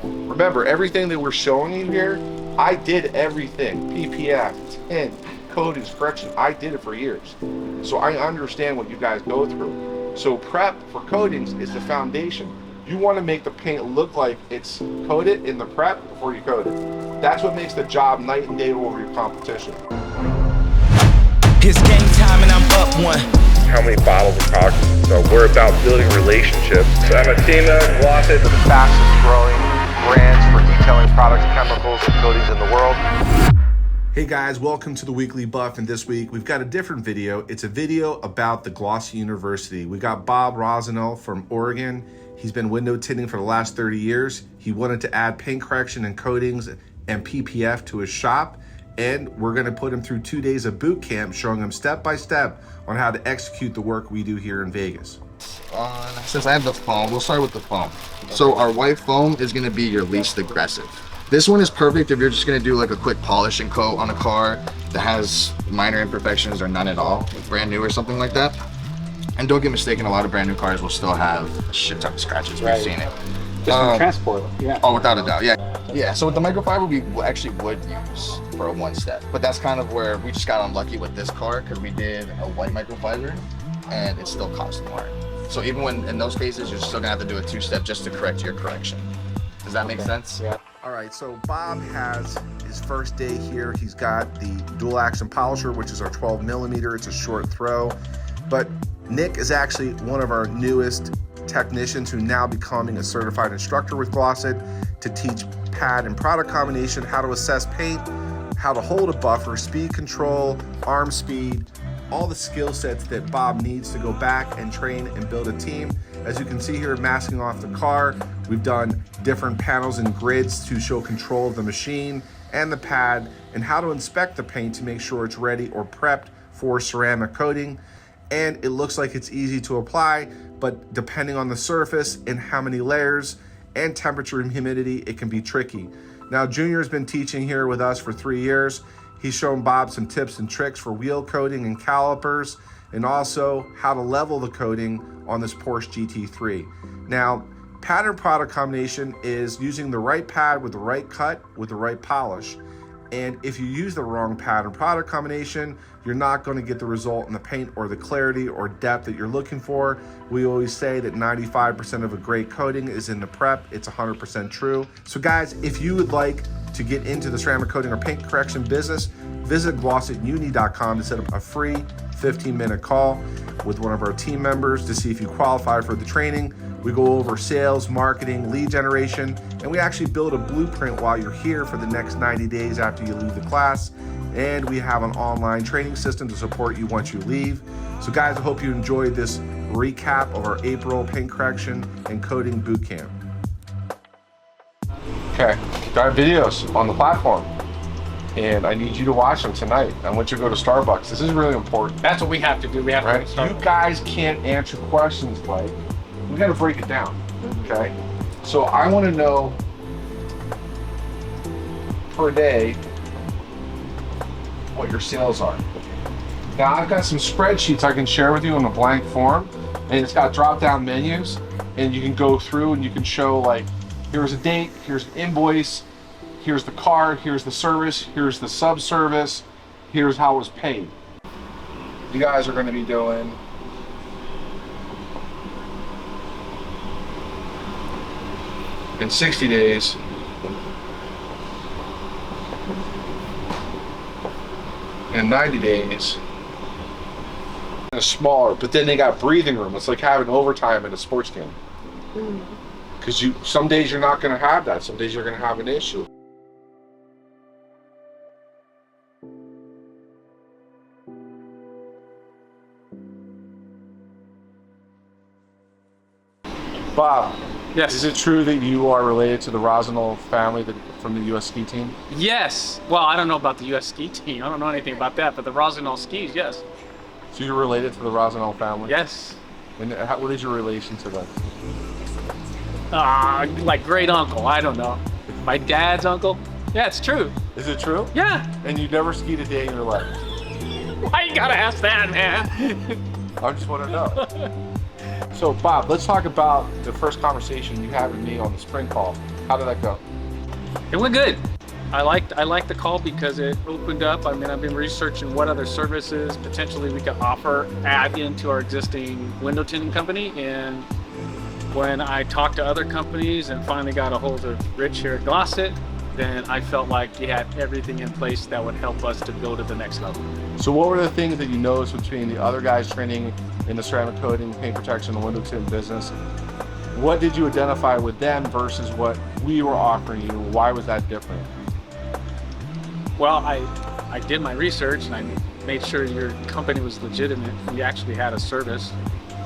Remember, everything that we're showing you here, I did everything. PPF, tint, coatings, correction, I did it for years. So I understand what you guys go through. So prep for coatings is the foundation. You want to make the paint look like it's coated in the prep before you coat it. That's what makes the job night and day over your competition. It's game time and I'm up one. How many bottles of product? So we're about building relationships. So I'm a team of Glossy, the fastest growing brands for detailing products, chemicals, and coatings in the world. Hey guys, welcome to the Weekly Buff, and this week we've got a different video. It's a video about the Glossy University. We got Bob Rosano from Oregon. He's been window tinting for the last 30 years. He wanted to add paint correction and coatings and PPF to his shop, and we're gonna put him through 2 days of boot camp showing him step by step on how to execute the work we do here in Vegas. Since I have the foam, we'll start with the foam. So our white foam is gonna be your least aggressive. This one is perfect if you're just gonna do like a quick polish and coat on a car that has minor imperfections or none at all, like brand new or something like that. And don't get mistaken, a lot of brand new cars will still have a shit ton of scratches. We've seen it. Just for transport, yeah. Oh, without a doubt, yeah. Yeah, so with the microfiber, we actually would use for a one step, but that's kind of where we just got unlucky with this car because we did a white microfiber and it still cost more. So even when in those cases, you're still gonna have to do a two-step just to correct your correction. Does that make sense? Yeah. All right, so Bob has his first day here. He's got the dual action polisher, which is our 12 millimeter. It's a short throw, but Nick is actually one of our newest technicians who now becoming a certified instructor with Glossit to teach pad and product combination, how to assess paint, how to hold a buffer, speed control, arm speed, all the skill sets that Bob needs to go back and train and build a team. As you can see here, masking off the car, we've done different panels and grids to show control of the machine and the pad and how to inspect the paint to make sure it's ready or prepped for ceramic coating. And it looks like it's easy to apply, but depending on the surface and how many layers and temperature and humidity, it can be tricky. Now, Junior's been teaching here with us for 3 years. He's shown Bob some tips and tricks for wheel coating and calipers, and also how to level the coating on this Porsche GT3. Now, pattern product combination is using the right pad with the right cut with the right polish. And if you use the wrong pattern product combination, you're not going to get the result in the paint or the clarity or depth that you're looking for. We always say that 95% of a great coating is in the prep. It's 100% true. So guys, if you would like to get into the ceramic coating or paint correction business, visit glossituni.com to set up a free 15-minute call with one of our team members to see if you qualify for the training. We go over sales, marketing, lead generation, and we actually build a blueprint while you're here for the next 90 days after you leave the class. And we have an online training system to support you once you leave. So guys, I hope you enjoyed this recap of our April paint correction and coating boot camp. Okay, got videos on the platform, and I need you to watch them tonight. I want you to go to Starbucks. This is really important. That's what we have to do. We have to start. You guys can't answer questions like, we gotta break it down, okay? So I wanna know per day what your sales are. Now I've got some spreadsheets I can share with you on a blank form, and it's got drop-down menus, and you can go through and you can show like, here's a date, here's an invoice, here's the car, here's the service, here's the sub-service, here's how it was paid. You guys are gonna be doing in 60 days, in 90 days, it's smaller, but then they got breathing room. It's like having overtime in a sports game. Because some days you're not gonna have that. Some days you're gonna have an issue. Bob. Yes. Is it true that you are related to the Rosano family from the U.S. ski team? Yes. Well, I don't know about the U.S. ski team. I don't know anything about that, but the Rosano skis, yes. So you're related to the Rosano family? Yes. And what is your relation to them? Like great uncle. I don't know. My dad's uncle. Yeah, it's true. Is it true? Yeah. And you never skied a day in your life? Why you gotta ask that, man? I just want to know. So Bob, let's talk about the first conversation you had with me on the spring call. How did that go? It went good. I liked the call because it opened up. I mean, I've been researching what other services potentially we could add into our existing window tinting company. And when I talked to other companies and finally got a hold of Rich here at Glossit, then I felt like he had everything in place that would help us to go to the next level. So what were the things that you noticed between the other guys training in the ceramic coating, paint protection, and window tint business? What did you identify with them versus what we were offering you? Why was that different? Well, I did my research and I made sure your company was legitimate. You actually had a service.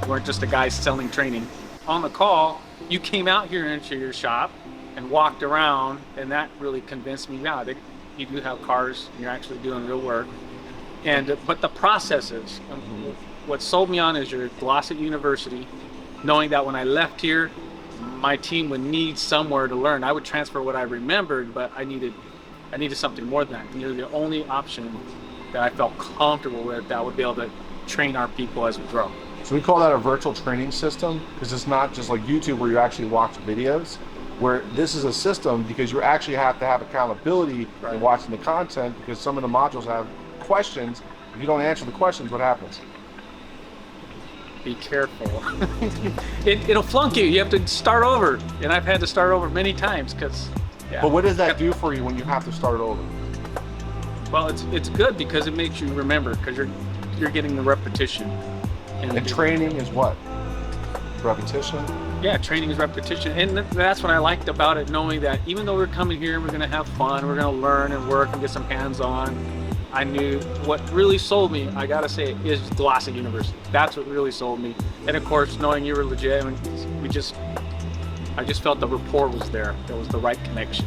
You weren't just a guy selling training. On the call, you came out here into your shop and walked around, and that really convinced me, yeah, that you do have cars and you're actually doing real work. But the processes, what sold me on is your Glossit University, knowing that when I left here, my team would need somewhere to learn. I would transfer what I remembered, but I needed something more than that. You're the only option that I felt comfortable with that would be able to train our people as we grow. So we call that a virtual training system because it's not just like YouTube where you actually watch videos, where this is a system because you actually have to have accountability in watching the content because some of the modules have questions. If you don't answer the questions, what happens? Be careful. It'll flunk you. You have to start over. And I've had to start over many times because... Yeah. But what does that do for you when you have to start over? Well, it's good because it makes you remember because you're getting the repetition. And training is what? Repetition? Yeah, training is repetition. And that's what I liked about it, knowing that even though we're coming here, we're going to have fun, we're going to learn and work and get some hands-on. I knew what really sold me, I got to say, is Glossit University. That's what really sold me. And of course, knowing you were legit, I just felt the rapport was there. There was the right connection.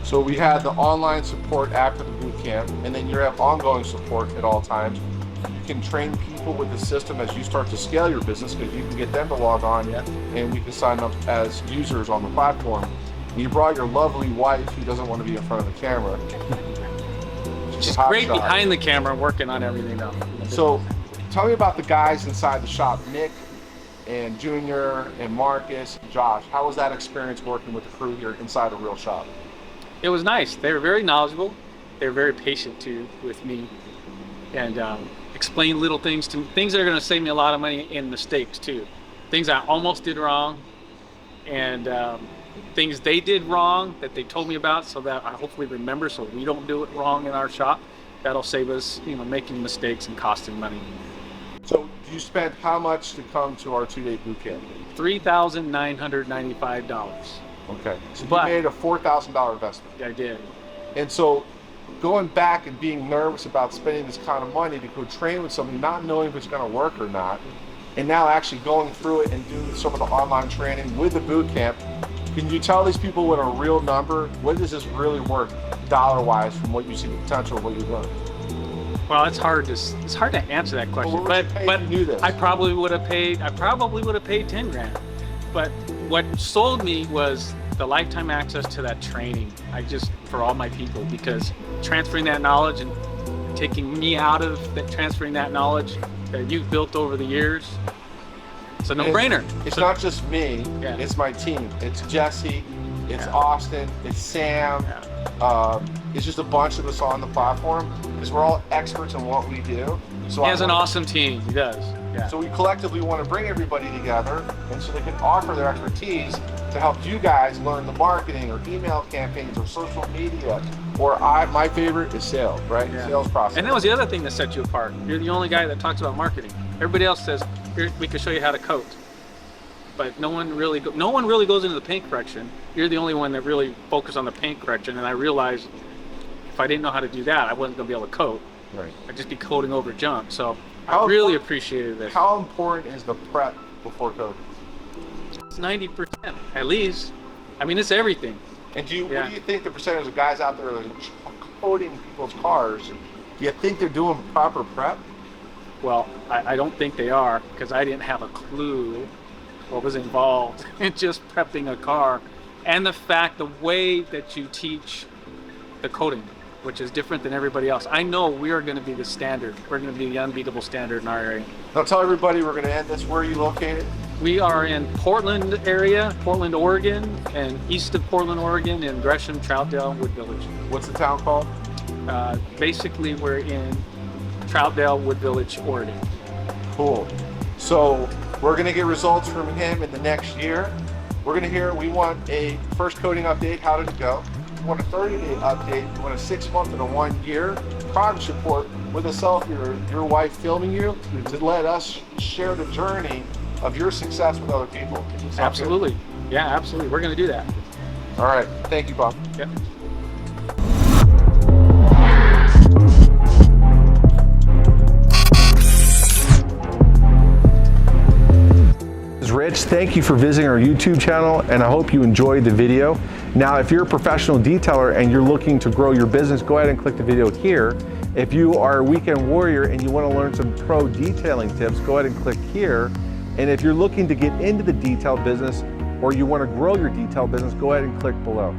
So we had the online support after the boot camp, and then you have ongoing support at all times. You can train people with the system as you start to scale your business because you can get them to log on, and we can sign up as users on the platform. And you brought your lovely wife who doesn't want to be in front of the camera. She's great behind the camera working on everything though. So tell me about the guys inside the shop, Nick and Junior and Marcus, Josh. How was that experience working with the crew here inside a real shop? It was nice. They were very knowledgeable. They were very patient too with me, and explain little things to me, things that are going to save me a lot of money and mistakes too. Things I almost did wrong, and things they did wrong that they told me about, so that I hopefully remember so we don't do it wrong in our shop. That'll save us, making mistakes and costing money. So you spent how much to come to our 2-day boot camp? $3,995. Okay, so you made a $4,000 investment. I did. And so going back and being nervous about spending this kind of money to go train with somebody, not knowing if it's going to work or not, and now actually going through it and doing some of the online training with the boot camp, can you tell these people what a real number, what is this really worth dollar-wise from what you see the potential of what you've learned? Well, it's hard to answer that question, but I probably would have paid 10 grand. But what sold me was the lifetime access to that training. For all my people, because transferring that knowledge and taking me out of transferring that knowledge that you've built over the years, it's a no-brainer. It's not just me, it's my team. It's Jesse, it's Austin, it's Sam. It's just a bunch of us on the platform because we're all experts in what we do. So he has an awesome team, he does. Yeah. So we collectively want to bring everybody together and so they can offer their expertise to help you guys learn the marketing or email campaigns or social media. Or my favorite is sales, right? Yeah. Sales process. And that was the other thing that set you apart. You're the only guy that talks about marketing. Everybody else says, here, we can show you how to coat. But no one really goes into the paint correction. You're the only one that really focused on the paint correction. And I realized if I didn't know how to do that, I wasn't going to be able to coat. Right. I'd just be coating over junk. So I really appreciated this. How important is the prep before coating? It's 90% at least. I mean, it's everything. And what do you think the percentage of guys out there that are coating people's cars, do you think they're doing proper prep? Well, I don't think they are, because I didn't have a clue what was involved in just prepping a car. And the way that you teach the coating, which is different than everybody else. I know we are going to be the standard. We're going to be the unbeatable standard in our area. Now tell everybody we're going to end this. Where are you located? We are in Portland area, Portland, Oregon, and east of Portland, Oregon, in Gresham, Troutdale, Wood Village. What's the town called? Basically, we're in Troutdale, Wood Village, Oregon. Cool. So we're gonna get results from him in the next year. We're gonna hear, we want a first coating update, how did it go? We want a 30-day update, we want a 6-month and a 1-year progress report with a selfie, your wife filming you to let us share the journey of your success with other people. Sound Absolutely. good? Yeah, absolutely. We're going to do that. All right. Thank you, Bob. Yep. This is Rich. Thank you for visiting our YouTube channel, and I hope you enjoyed the video. Now, if you're a professional detailer and you're looking to grow your business, go ahead and click the video here. If you are a weekend warrior and you want to learn some pro detailing tips, go ahead and click here. And if you're looking to get into the detail business or you want to grow your detail business, go ahead and click below.